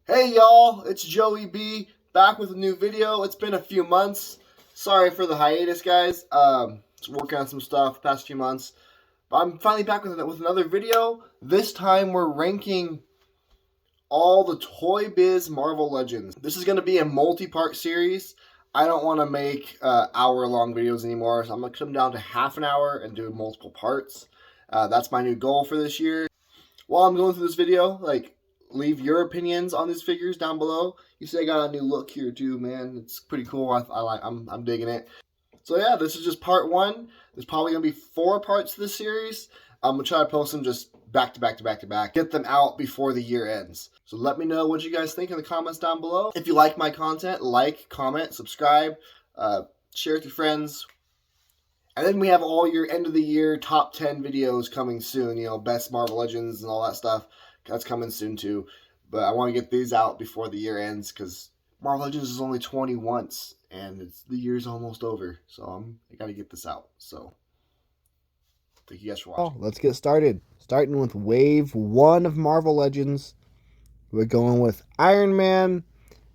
Hey y'all, it's Joey B back with a new video. It's been a few months. Sorry for the hiatus, guys. Just working on some stuff past few months. But I'm finally back with another video. This time we're ranking all the Toy Biz Marvel Legends. This is going to be a multi-part series. I don't want to make hour-long videos anymore, so I'm going to come down to half an hour and do multiple parts. That's my new goal for this year. While I'm going through this video, leave your opinions on these figures down below. You say I got a new look here too, man. It's pretty cool. I'm digging it. So yeah, this is just part one. There's probably gonna be 4 parts to this series. I'm gonna try to post them just back to back to back to back. Get them out before the year ends. So let me know what you guys think in the comments down below. If you like my content, like, comment, subscribe, share with your friends. And then we have all your end of the year top 10 videos coming soon. You know, best Marvel Legends and all that stuff. That's coming soon too. But I want to get these out before the year ends because Marvel Legends is only 20 once and the year's almost over. So I got to get this out. So thank you guys for watching. Let's get started. Starting with Wave 1 of Marvel Legends. We're going with Iron Man.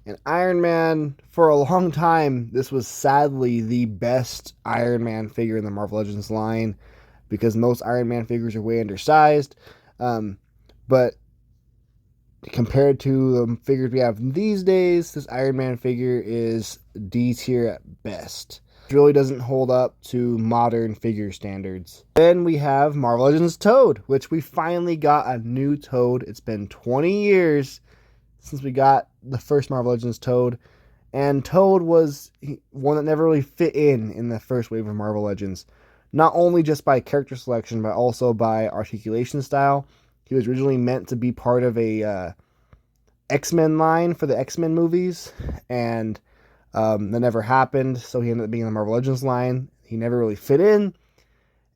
And Iron Man, for a long time, this was sadly the best Iron Man figure in the Marvel Legends line because most Iron Man figures are way undersized. But compared to the figures we have these days, this Iron Man figure is D tier at best. It really doesn't hold up to modern figure standards. Then we have Marvel Legends Toad, which we finally got a new Toad. It's been 20 years since we got the first Marvel Legends Toad. And Toad was one that never really fit in the first wave of Marvel Legends. Not only just by character selection, but also by articulation style. He was originally meant to be part of a X-Men line for the X-Men movies, and that never happened, so he ended up being in the Marvel Legends line. He never really fit in,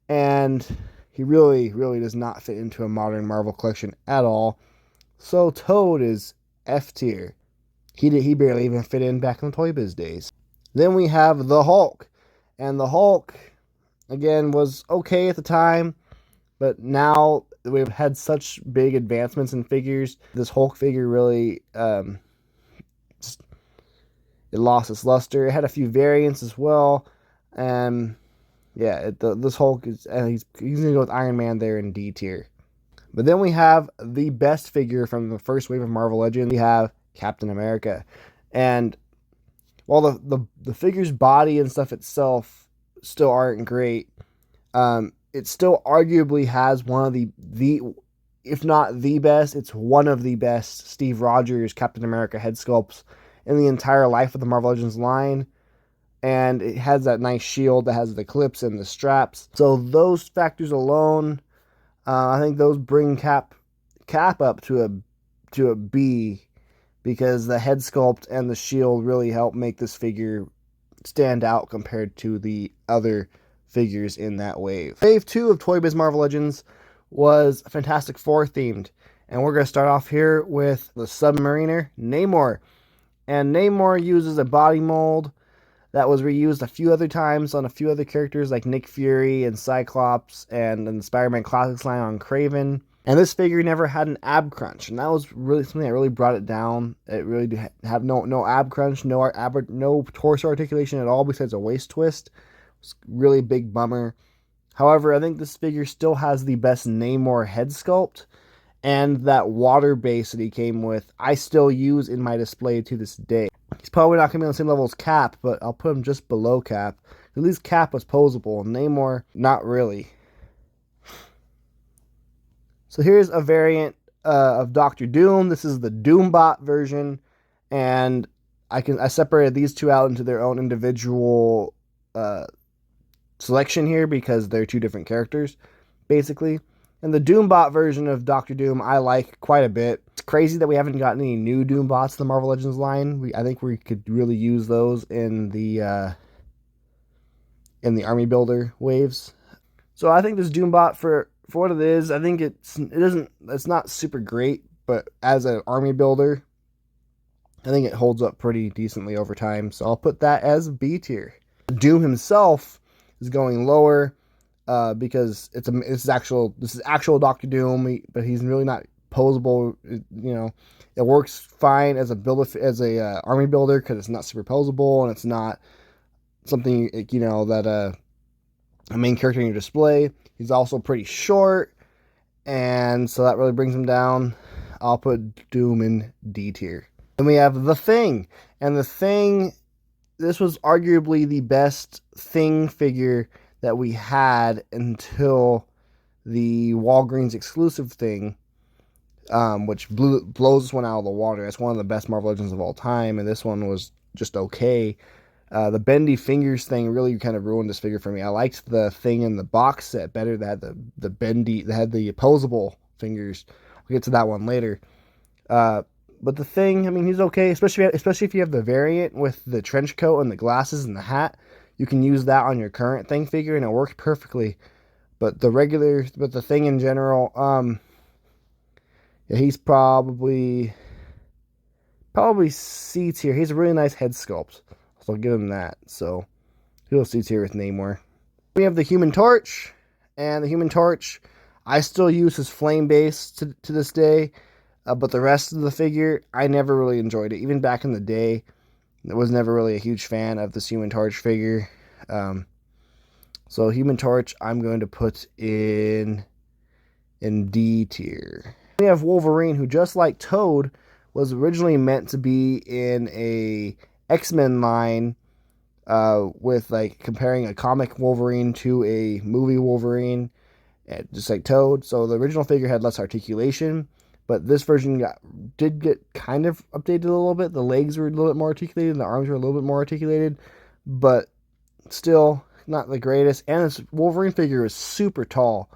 and he really does not fit into a modern Marvel collection at all. So Toad is F tier. He barely even fit in back in the Toy Biz days. Then we have the Hulk, and the Hulk, again, was okay at the time, but now we've had such big advancements in figures. This Hulk figure really, it lost its luster. It had a few variants as well. And yeah, this Hulk is, he's going to go with Iron Man there in D tier. But then we have the best figure from the first wave of Marvel Legends. We have Captain America. And while the figure's body and stuff itself still aren't great, it still arguably has one of the if not the best, it's one of the best Steve Rogers Captain America head sculpts in the entire life of the Marvel Legends line. And it has that nice shield that has the clips and the straps. So those factors alone, I think those bring Cap up to a B, because the head sculpt and the shield really help make this figure stand out compared to the other figures in that wave. Wave 2 of Toy Biz Marvel Legends was Fantastic Four themed, and we're going to start off here with the Submariner Namor. And Namor uses a body mold that was reused a few other times on a few other characters like Nick Fury and Cyclops and the Spider-Man Classics line on Kraven. And this figure never had an ab crunch, and that was really something that really brought it down. It really did have no ab crunch, no torso articulation at all besides a waist twist. It's a really big bummer. However, I think this figure still has the best Namor head sculpt, and that water base that he came with, I still use in my display to this day. He's probably not going to be on the same level as Cap, but I'll put him just below Cap. At least Cap was posable, and Namor, not really. So here's a variant of Doctor Doom. This is the Doombot version, and I separated these two out into their own individual selection here because they're two different characters, basically. And the Doombot version of Doctor Doom I like quite a bit. It's crazy that we haven't gotten any new Doombots in the Marvel Legends line. I think we could really use those in the Army Builder waves. So I think this Doombot, for what it is, I think it's not super great, but as an Army Builder, I think it holds up pretty decently over time. So I'll put that as B tier. Doom himself is going lower because this is actual Doctor Doom, but he's really not posable. It works fine as a army builder because it's not super posable and it's not something that a main character in your display. He's also pretty short, and so that really brings him down. I'll put Doom in D tier. Then we have The Thing, and The Thing, this was arguably the best Thing figure that we had until the Walgreens exclusive Thing, which blows this one out of the water. That's one of the best Marvel Legends of all time, and this one was just okay. The bendy fingers thing really kind of ruined this figure for me. I liked the Thing in the box set better. That had the bendy, that had the opposable fingers. We'll get to that one later. But the Thing, I mean, he's okay, especially if you have the variant with the trench coat and the glasses and the hat. You can use that on your current Thing figure, and it works perfectly. But the Thing in general, yeah, he's probably C tier. He's a really nice head sculpt, so I'll give him that. So he'll C tier with Namor. We have the Human Torch, and the Human Torch, I still use his flame base to this day. But the rest of the figure, I never really enjoyed it. Even back in the day, I was never really a huge fan of this Human Torch figure. So Human Torch, I'm going to put in D tier. We have Wolverine, who, just like Toad, was originally meant to be in a X-Men line, with like comparing a comic Wolverine to a movie Wolverine, just like Toad. So the original figure had less articulation. But this version did get kind of updated a little bit. The legs were a little bit more articulated, and the arms were a little bit more articulated. But still, not the greatest. And this Wolverine figure is super tall.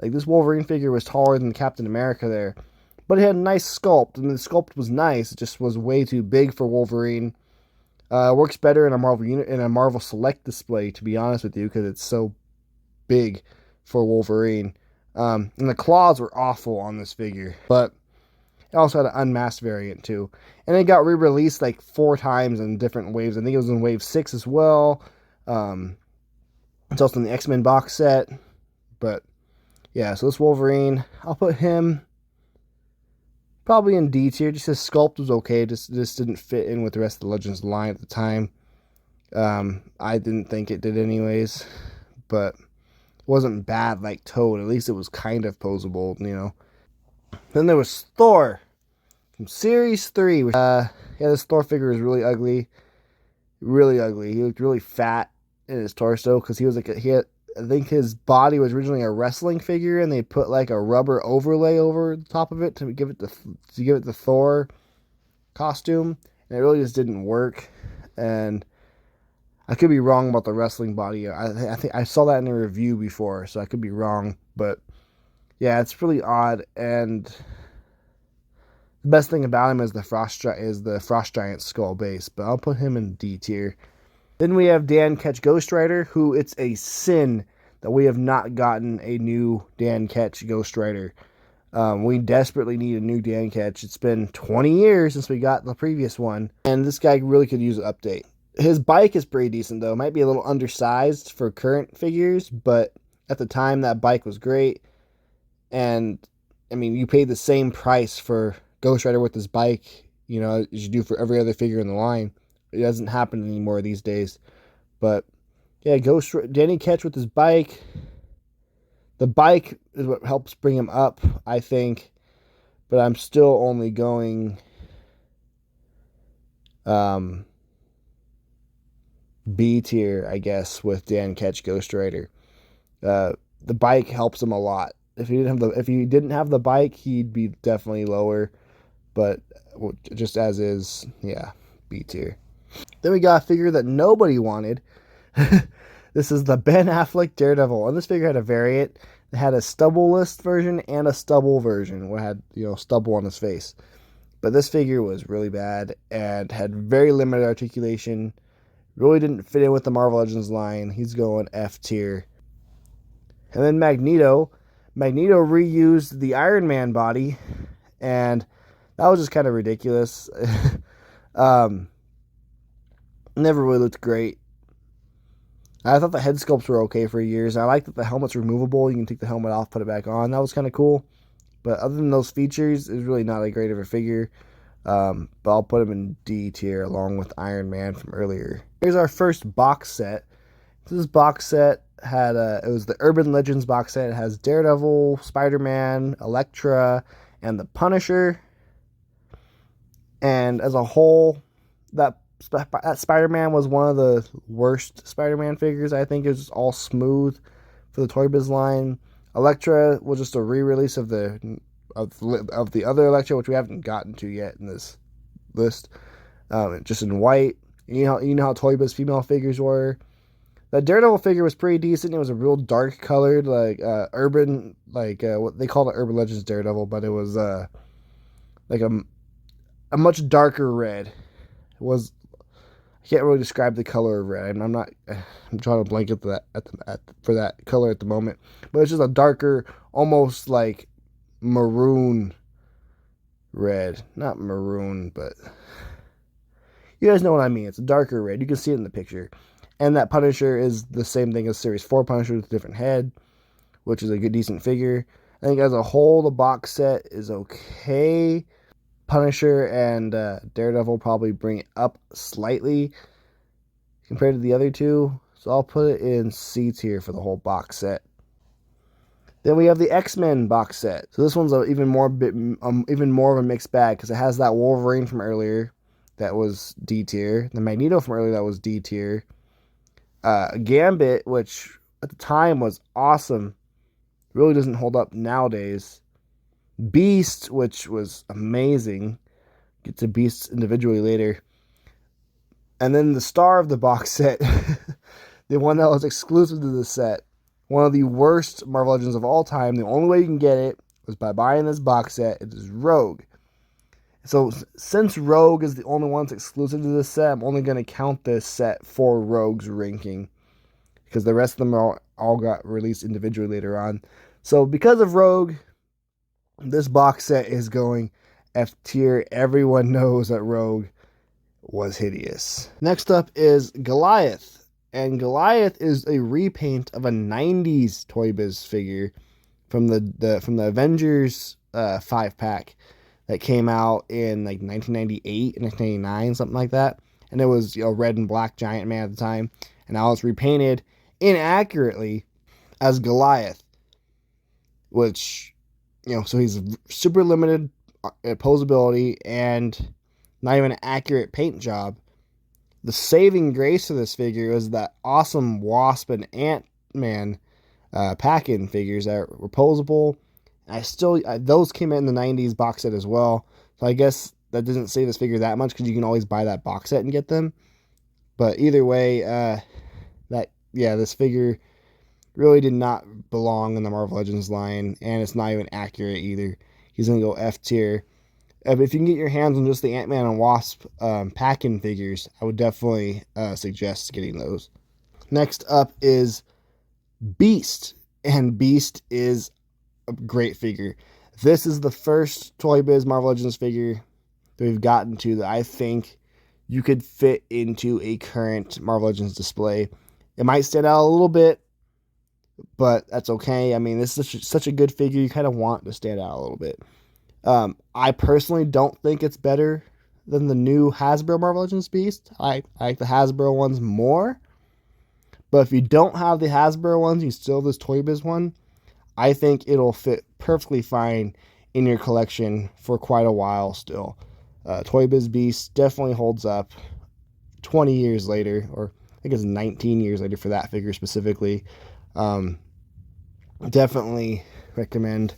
Like, this Wolverine figure was taller than Captain America there. But it had a nice sculpt, and the sculpt was nice. It just was way too big for Wolverine. Works better in a Marvel Select display, to be honest with you, because it's so big for Wolverine. And the claws were awful on this figure, but it also had an unmasked variant too. And it got re-released like 4 times in different waves. I think it was in wave 6 as well. It's also in the X-Men box set. But yeah, so this Wolverine, I'll put him probably in D tier. Just his sculpt was okay. Just didn't fit in with the rest of the Legends line at the time. I didn't think it did anyways, but wasn't bad like Toad. At least it was kind of posable, Then there was Thor from Series 3. Yeah, this Thor figure was really ugly. Really ugly. He looked really fat in his torso because he was like I think his body was originally a wrestling figure, and they put like a rubber overlay over the top of it to give it the Thor costume, and it really just didn't work. And I could be wrong about the wrestling body. I think I saw that in a review before, so I could be wrong. But yeah, it's really odd. And the best thing about him is the Frost Giant skull base. But I'll put him in D tier. Then we have Dan Ketch Ghost Rider, who, it's a sin that we have not gotten a new Dan Ketch Ghost Rider. We desperately need a new Dan Ketch. It's been 20 years since we got the previous one, and this guy really could use an update. His bike is pretty decent, though. It might be a little undersized for current figures, but at the time, that bike was great. And, I mean, you paid the same price for Ghost Rider with his bike, as you do for every other figure in the line. It doesn't happen anymore these days. But, yeah, Danny Ketch with his bike. The bike is what helps bring him up, I think. But I'm still only going B tier, I guess, with Dan Ketch Ghost Rider. The bike helps him a lot. If he didn't have the bike, he'd be definitely lower. But just as is, yeah, B tier. Then we got a figure that nobody wanted. This is the Ben Affleck Daredevil, and this figure had a variant. It had a stubble-less version and a stubble version, where it had stubble on his face. But this figure was really bad and had very limited articulation. Really didn't fit in with the Marvel Legends line. He's going F tier. And then Magneto. Magneto reused the Iron Man body, and that was just kind of ridiculous. Never really looked great. I thought the head sculpts were okay for years. I liked that the helmet's removable. You can take the helmet off, put it back on. That was kind of cool. But other than those features, it's really not that great of a figure. But I'll put him in D tier along with Iron Man from earlier. Here's our first box set. This box set had it was the Urban Legends box set. It has Daredevil, Spider-Man, Elektra, and the Punisher. And as a whole, that Spider-Man was one of the worst Spider-Man figures. I think it was just all smooth for the Toy Biz line. Elektra was just a re-release of the other Elektra, which we haven't gotten to yet in this list. Just in white. You know how Toy Biz female figures were. The Daredevil figure was pretty decent. It was a real dark colored, like urban, like what they call it Urban Legends Daredevil, but it was like a much darker red. It was, I can't really describe the color of red. I'm trying to blank for that color at the moment, but it's just a darker, almost like maroon red. Not maroon, but you guys know what I mean. It's a darker red. You can see it in the picture. And that Punisher is the same thing as Series 4 Punisher with a different head, which is a good, decent figure. I think as a whole, the box set is okay. Punisher and Daredevil probably bring it up slightly compared to the other two. So I'll put it in C tier for the whole box set. Then we have the X-Men box set. So this one's even more of a mixed bag because it has that Wolverine from earlier that was D tier, the Magneto from earlier that was D tier. Gambit, which at the time was awesome, really doesn't hold up nowadays. Beast, which was amazing. Get to Beasts individually later. And then the star of the box set, the one that was exclusive to the set, one of the worst Marvel Legends of all time. The only way you can get it was by buying this box set. It is Rogue. So since Rogue is the only one that's exclusive to this set, I'm only going to count this set for Rogue's ranking because the rest of them all got released individually later on. So because of Rogue, this box set is going F tier. Everyone knows that Rogue was hideous. Next up is Goliath. And Goliath is a repaint of a 90s Toy Biz figure from the Avengers 5-pack. That came out in like 1998 and 1999, something like that. And it was red and black giant man at the time. And now it's repainted inaccurately as Goliath. Which, so he's super limited posability and not even an accurate paint job. The saving grace of this figure is that awesome Wasp and Ant-Man pack-in figures that were posable. Those came in the 90s box set as well. So I guess that doesn't save this figure that much because you can always buy that box set and get them. But either way, this figure really did not belong in the Marvel Legends line, and it's not even accurate either. He's going to go F tier. If you can get your hands on just the Ant-Man and Wasp pack-in figures, I would definitely suggest getting those. Next up is Beast, and Beast is a great figure. This is the first Toy Biz Marvel Legends figure that we've gotten to that I think you could fit into a current Marvel Legends display. It might stand out a little bit, but that's okay. I mean, this is such a good figure. You kind of want to stand out a little bit. I personally don't think it's better than the new Hasbro Marvel Legends Beast. I like the Hasbro ones more. But if you don't have the Hasbro ones, you still have this Toy Biz one, I think it'll fit perfectly fine in your collection for quite a while still. Toy Biz Beast definitely holds up 20 years later, or I think it's 19 years later for that figure specifically. Definitely recommend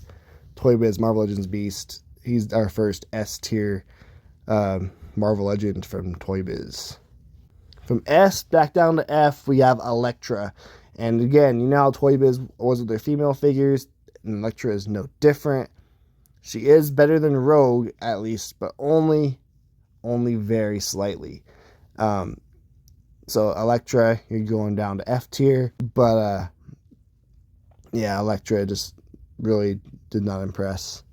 Toy Biz Marvel Legends Beast. He's our first S tier Marvel Legend from Toy Biz. From S back down to F, we have Elektra. And again, you know how Toy Biz was with their female figures, and Elektra is no different. She is better than Rogue, at least, but only very slightly. So Elektra, you're going down to F tier. But Elektra just really did not impress.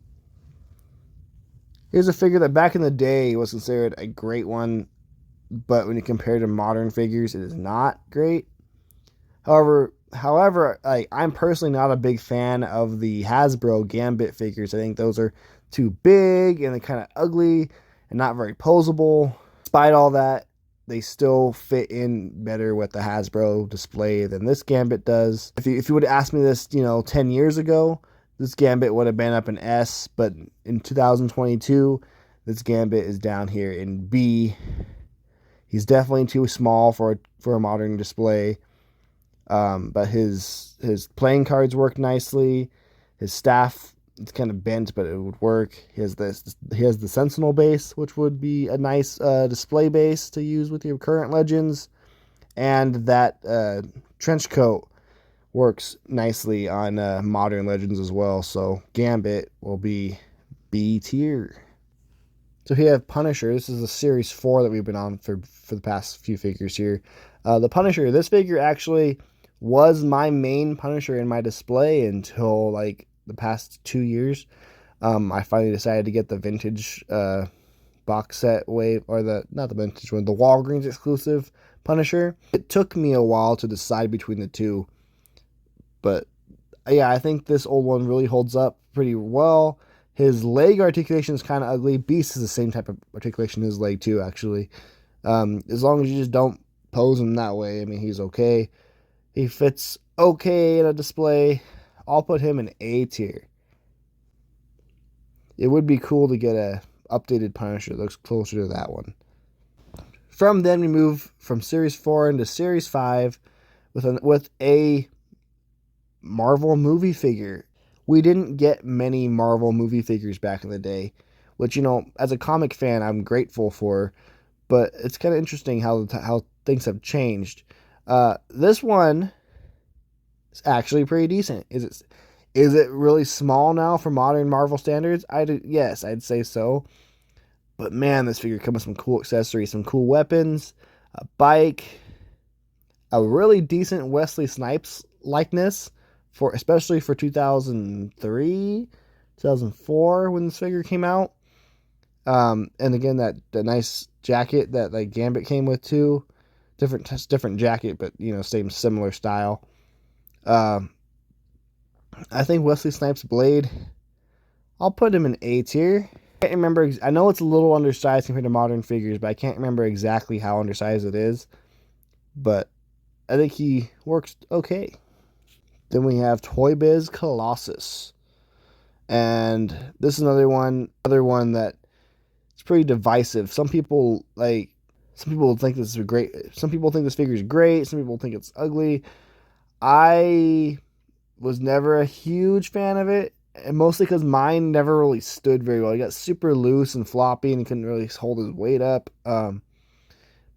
Here's a figure that back in the day was considered a great one, but when you compare to modern figures, it is not great. However, However, like, I'm personally not a big fan of the Hasbro Gambit figures. I think those are too big and they're kind of ugly and not very posable. Despite all that, they still fit in better with the Hasbro display than this Gambit does. If you would have asked me this, 10 years ago, this Gambit would have been up in S, but in 2022, this Gambit is down here in B. He's definitely too small for a modern display. But his playing cards work nicely. His staff, it's kind of bent, but it would work. He has the Sentinel base, which would be a nice display base to use with your current Legends, and that trench coat works nicely on modern Legends as well. So Gambit will be B tier. So here we have Punisher. This is a series 4 that we've been on for the past few figures here. The Punisher, this figure actually was my main Punisher in my display until like the past 2 years. I finally decided to get the vintage box set wave, or not the vintage one, the Walgreens exclusive Punisher. It took me a while to decide between the two, but yeah, I think this old one really holds up pretty well. His leg articulation is kind of ugly. Beast is the same type of articulation as his leg too, actually. As long as you just don't pose him that way, I mean, he's okay. He fits okay in a display. I'll put him in A tier. It would be cool to get a updated Punisher that looks closer to that one. From then we move from Series 4 into Series 5 with a Marvel movie figure. We didn't get many Marvel movie figures back in the day, which, as a comic fan, I'm grateful for, but it's kind of interesting how things have changed. This one is actually pretty decent. Is it really small now for modern Marvel standards? Yes, I'd say so. But man, this figure comes with some cool accessories, some cool weapons, a bike, a really decent Wesley Snipes likeness, especially for 2003, 2004 when this figure came out. And again, the nice jacket that like Gambit came with too. Different jacket, but similar style. I think Wesley Snipes blade, I'll put him in A tier. I can't remember. I know it's a little undersized compared to modern figures, but I can't remember exactly how undersized it is. But I think he works okay. Then we have Toybiz Colossus, and this is another one that it's pretty divisive. Some people think this is great. Some people think this figure is great. Some people think it's ugly. I was never a huge fan of it, and mostly because mine never really stood very well. He got super loose and floppy, and he couldn't really hold his weight up.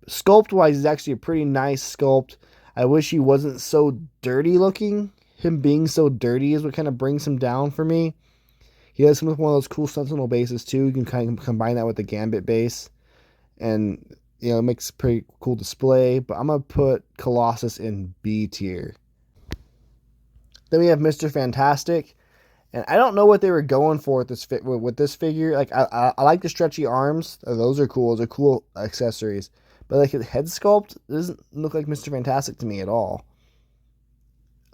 Sculpt wise, he's actually a pretty nice sculpt. I wish he wasn't so dirty looking. Him being so dirty is what kind of brings him down for me. He has some of one of those cool Sentinel bases too. You can kind of combine that with the Gambit base, and it makes a pretty cool display. But I'm gonna put Colossus in B tier. Then we have Mr. Fantastic, and I don't know what they were going for with this figure. Like I like the stretchy arms; those are cool. Those are cool accessories. But like his head sculpt doesn't look like Mr. Fantastic to me at all.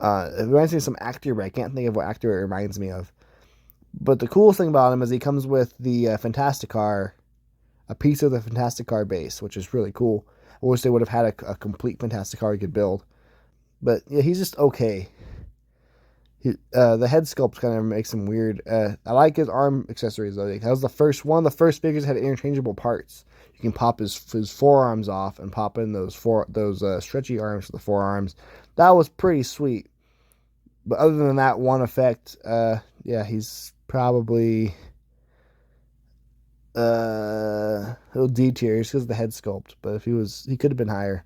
It reminds me of some actor, but I can't think of what actor it reminds me of. But the coolest thing about him is he comes with the Fantasticar, a piece of the Fantasticar base, which is really cool. I wish they would have had a complete Fantasticar you could build. But yeah, he's just okay. The head sculpt kind of makes him weird. I like his arm accessories though. That was one of the first figures that had interchangeable parts. You can pop his forearms off and pop in those stretchy arms for the forearms. That was pretty sweet. But other than that one effect, he's probably he'll D tier because of the head sculpt. But if he could have been higher.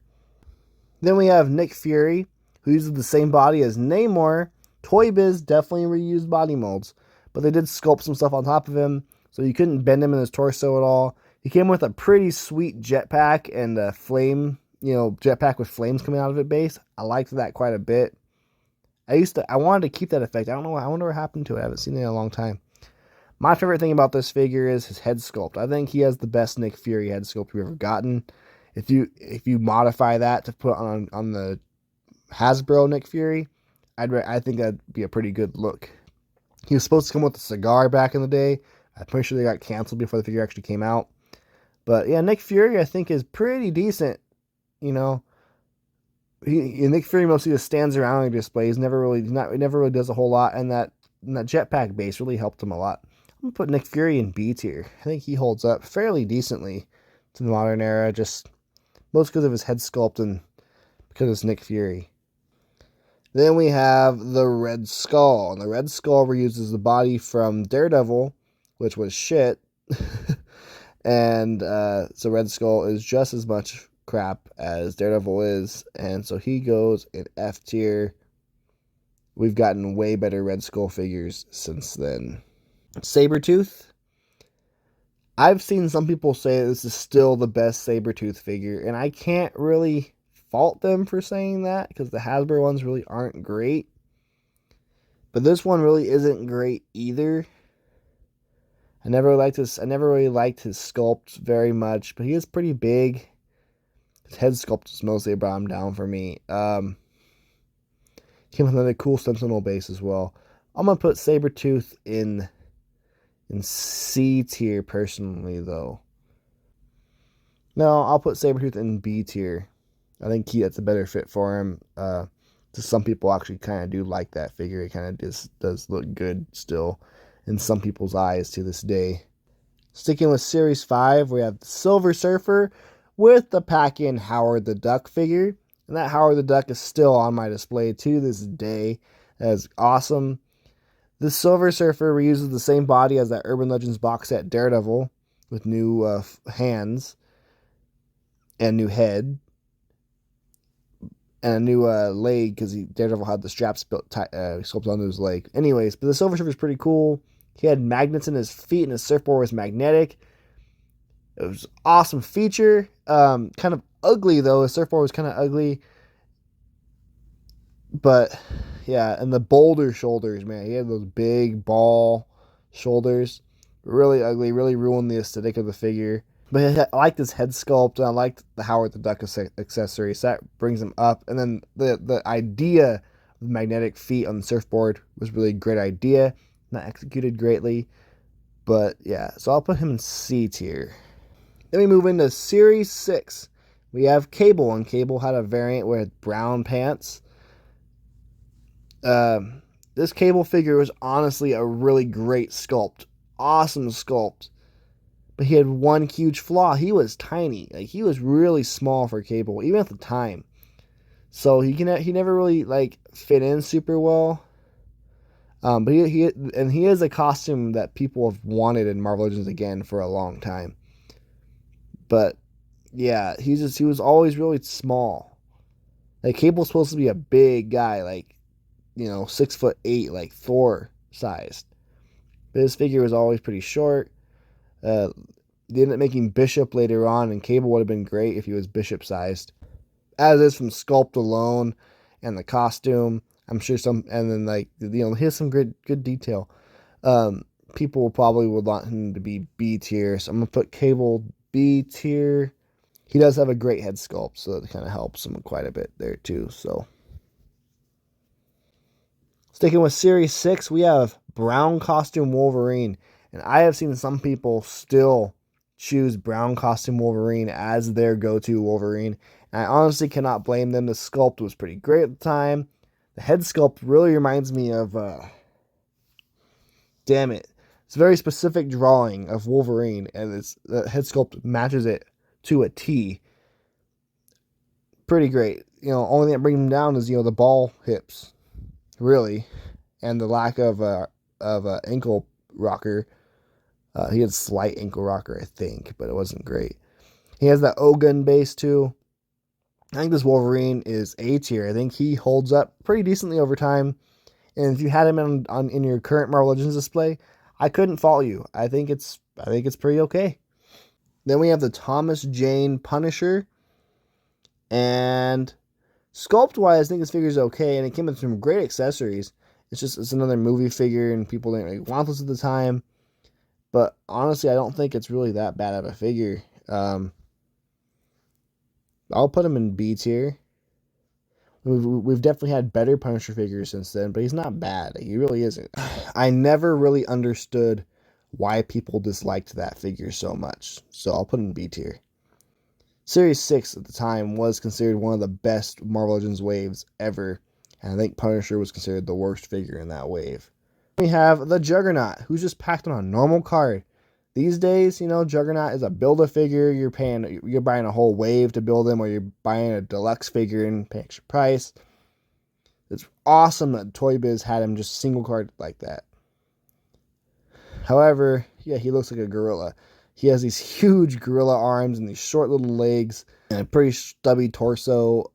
Then we have Nick Fury, who uses the same body as Namor. Toy Biz definitely reused body molds, but they did sculpt some stuff on top of him, so you couldn't bend him in his torso at all. He came with a pretty sweet jetpack and a flame, jetpack with flames coming out of it base. I liked that quite a bit. I wanted to keep that effect. I don't know. I wonder what happened to it. I haven't seen it in a long time. My favorite thing about this figure is his head sculpt. I think he has the best Nick Fury head sculpt we've ever gotten. If you modify that to put on the Hasbro Nick Fury, I think that'd be a pretty good look. He was supposed to come with a cigar back in the day. I'm pretty sure they got canceled before the figure actually came out. But yeah, Nick Fury I think is pretty decent. You know, Nick Fury mostly just stands around and displays. Never really does a whole lot, and that jetpack base really helped him a lot. I'm gonna put Nick Fury in B tier. I think he holds up fairly decently to the modern era, just most because of his head sculpt and because it's Nick Fury. Then we have the Red Skull, and the Red Skull reuses the body from Daredevil, which was shit. And so Red Skull is just as much crap as Daredevil is, and so he goes in F tier. We've gotten way better Red Skull figures since then. Sabretooth. I've seen some people say this is still the best Sabretooth figure, and I can't really fault them for saying that because the Hasbro ones really aren't great. But this one really isn't great either. I never really liked his sculpt very much, but he is pretty big. His head sculpt is mostly brought him down for me. Came with another cool Sentinel base as well. I'm gonna put Sabretooth in C tier personally, though. No, I'll put Sabretooth in B tier. I think that's a better fit for him. Some people actually kind of do like that figure. It kind of does look good still in some people's eyes to this day. Sticking with Series 5, we have the Silver Surfer with the pack-in Howard the Duck figure. And that Howard the Duck is still on my display to this day. That is awesome. The Silver Surfer reuses the same body as that Urban Legends box set Daredevil with new hands and new head. And a new leg because Daredevil had the straps sculpted onto his leg. Anyways, but the Silver Surfer is pretty cool. He had magnets in his feet and his surfboard was magnetic. It was an awesome feature. Kind of ugly though. His surfboard was kind of ugly. But yeah, and the boulder shoulders, man. He had those big ball shoulders. Really ugly. Really ruined the aesthetic of the figure. But I liked his head sculpt, and I liked the Howard the Duck accessory. So that brings him up. And then the idea of the magnetic feet on the surfboard was really a great idea. Not executed greatly. But yeah, so I'll put him in C tier. Then we move into Series 6. We have Cable, and Cable had a variant with brown pants. This Cable figure was honestly a really great sculpt. Awesome sculpt. But he had one huge flaw. He was tiny. Like, he was really small for Cable, even at the time. So he never really fit in super well. But he is a costume that people have wanted in Marvel Legends again for a long time. But yeah, he was always really small. Like, Cable's supposed to be a big guy, 6'8", like Thor sized. But his figure was always pretty short. They ended up making Bishop later on, and Cable would have been great if he was Bishop sized. As is from sculpt alone and the costume. I'm sure here's some good detail. People probably would want him to be B tier, so I'm gonna put Cable B tier. He does have a great head sculpt, so it kind of helps him quite a bit there too. So, sticking with Series 6, we have brown costume Wolverine, and I have seen some people still choose brown costume Wolverine as their go-to Wolverine. And I honestly cannot blame them. The sculpt was pretty great at the time. The head sculpt really reminds me of, it's a very specific drawing of Wolverine, and the head sculpt matches it to a T. Pretty great. Only thing that brings him down is, the ball hips, really, and the lack of ankle rocker. He had slight ankle rocker, I think, but it wasn't great. He has that Ogun base, too. I think this Wolverine is A tier. I think he holds up pretty decently over time. And if you had him in your current Marvel Legends display, I couldn't fault you. I think it's pretty okay. Then we have the Thomas Jane Punisher. And sculpt-wise, I think this figure is okay. And it came with some great accessories. It's another movie figure, and people didn't really want this at the time. But honestly, I don't think it's really that bad of a figure. I'll put him in B tier. We've definitely had better Punisher figures since then, but he's not bad. He really isn't. I never really understood why people disliked that figure so much, so I'll put him in B tier. Series 6 at the time was considered one of the best Marvel Legends waves ever, and I think Punisher was considered the worst figure in that wave. We have the Juggernaut, who's just packed on a normal card. These days, Juggernaut is a build-a-figure. You're buying a whole wave to build him, or you're buying a deluxe figure and paying extra price. It's awesome that Toy Biz had him just single card like that. However, yeah, he looks like a gorilla. He has these huge gorilla arms and these short little legs and a pretty stubby torso.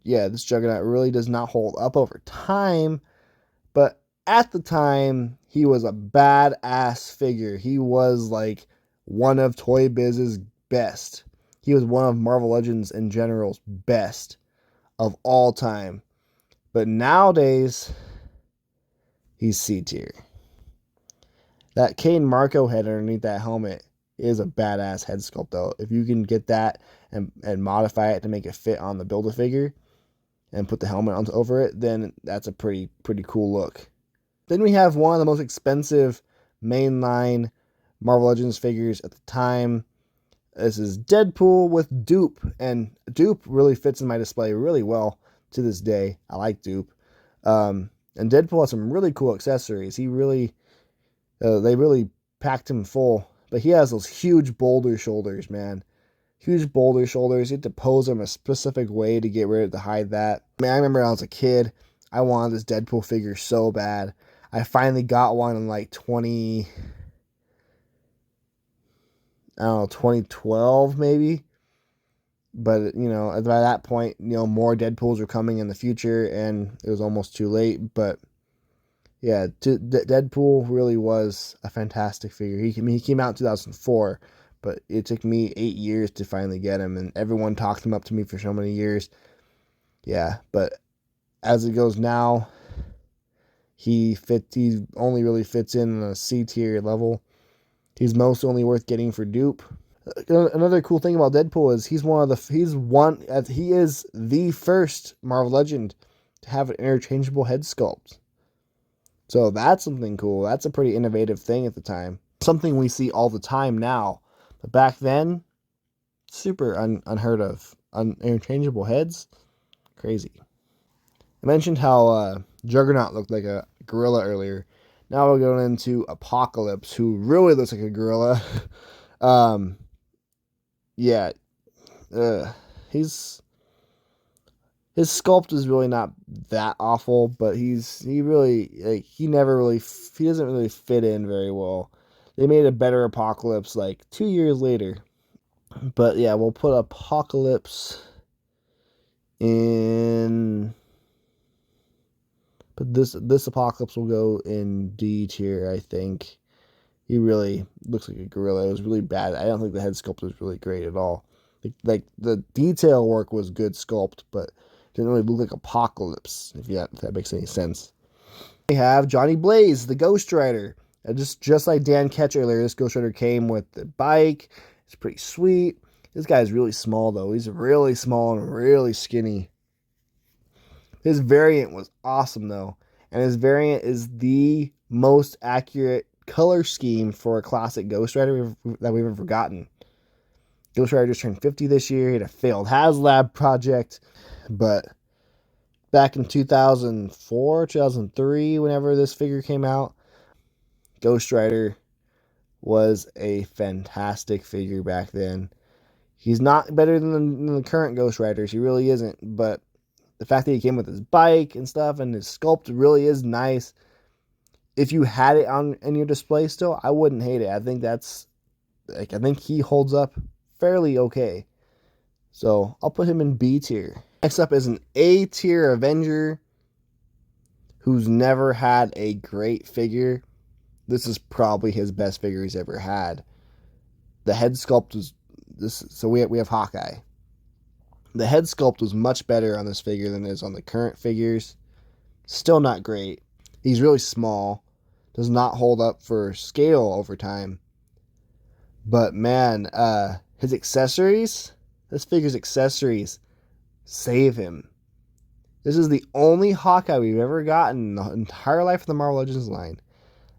Yeah, this Juggernaut really does not hold up over time, but at the time, he was a badass figure. He was like one of Toy Biz's best. He was one of Marvel Legends in general's best of all time. But nowadays, he's C tier. That Kane Marco head underneath that helmet is a badass head sculpt, though. If you can get that and modify it to make it fit on the Build-A-Figure and put the helmet over it, then that's a pretty cool look. Then we have one of the most expensive mainline Marvel Legends figures at the time. This is Deadpool with Dupe, and Dupe really fits in my display really well to this day. I like Dupe. And Deadpool has some really cool accessories. They really packed him full, but he has those huge boulder shoulders, man. Huge boulder shoulders. You have to pose them a specific way to hide that. Man, I remember when I was a kid, I wanted this Deadpool figure so bad. I finally got one in like 2012 maybe. But, by that point, more Deadpools were coming in the future, and it was almost too late. But, yeah, Deadpool really was a fantastic figure. He came out in 2004, but it took me 8 years to finally get him, and everyone talked him up to me for so many years. Yeah, but as it goes now, he only really fits in a C tier level. He's most only worth getting for Dupe. Another cool thing about Deadpool is he is the first Marvel Legend to have an interchangeable head sculpt. So that's something cool. That's a pretty innovative thing at the time. Something we see all the time now. But back then, super unheard of. Interchangeable heads? Crazy. I mentioned how Juggernaut looked like a gorilla earlier. Now we're going into Apocalypse, who really looks like a gorilla. Yeah, his sculpt is really not that awful, but he doesn't really fit in very well. They made a better Apocalypse like 2 years later. But yeah, we'll put Apocalypse in. But this Apocalypse will go in D tier, I think. He really looks like a gorilla. It was really bad. I don't think the head sculpt was really great at all. Like the detail work was good sculpt, but it didn't really look like Apocalypse, if that makes any sense. We have Johnny Blaze, the Ghost Rider. Just like Dan Ketch earlier, this Ghost Rider came with the bike. It's pretty sweet. This guy's really small, though. He's really small and really skinny. His variant was awesome, though. And his variant is the most accurate color scheme for a classic Ghost Rider that we've ever gotten. Ghost Rider just turned 50 this year. He had a failed HasLab project, but back in 2004, 2003, whenever this figure came out, Ghost Rider was a fantastic figure back then. He's not better than the current Ghost Riders. He really isn't, but the fact that he came with his bike and stuff and his sculpt really is nice. If you had it in your display still, I wouldn't hate it. I think he holds up fairly okay. So I'll put him in B tier. Next up is an A tier Avenger who's never had a great figure. This is probably his best figure he's ever had. The head sculpt was this. So we have Hawkeye. The head sculpt was much better on this figure than it is on the current figures. Still not great. He's really small. Does not hold up for scale over time. But man, his accessories, this figure's accessories save him. This is the only Hawkeye we've ever gotten in the entire life of the Marvel Legends line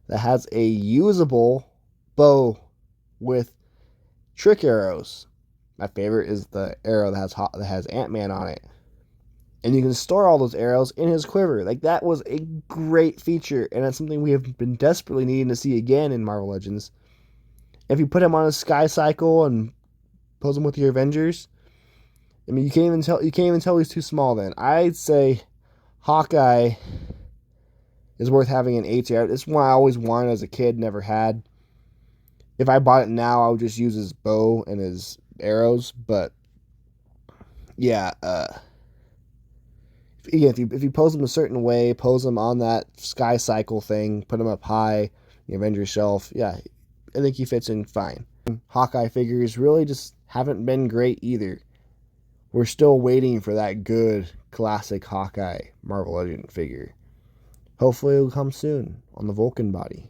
that has a usable bow with trick arrows. My favorite is the arrow that has Ant-Man on it. And you can store all those arrows in his quiver. Like, that was a great feature, and that's something we have been desperately needing to see again in Marvel Legends. If you put him on a Sky Cycle and pose him with your Avengers, I mean, you can't even tell he's too small then. I'd say Hawkeye is worth having an A tier. It's one I always wanted as a kid, never had. If I bought it now, I would just use his bow and his arrows, but yeah, if you pose him a certain way, pose him on that Sky Cycle thing, put him up high, the Avengers shelf, yeah, I think he fits in fine. Hawkeye figures really just haven't been great either. We're still waiting for that good classic Hawkeye Marvel Legend figure. Hopefully it'll come soon on the Vulcan body.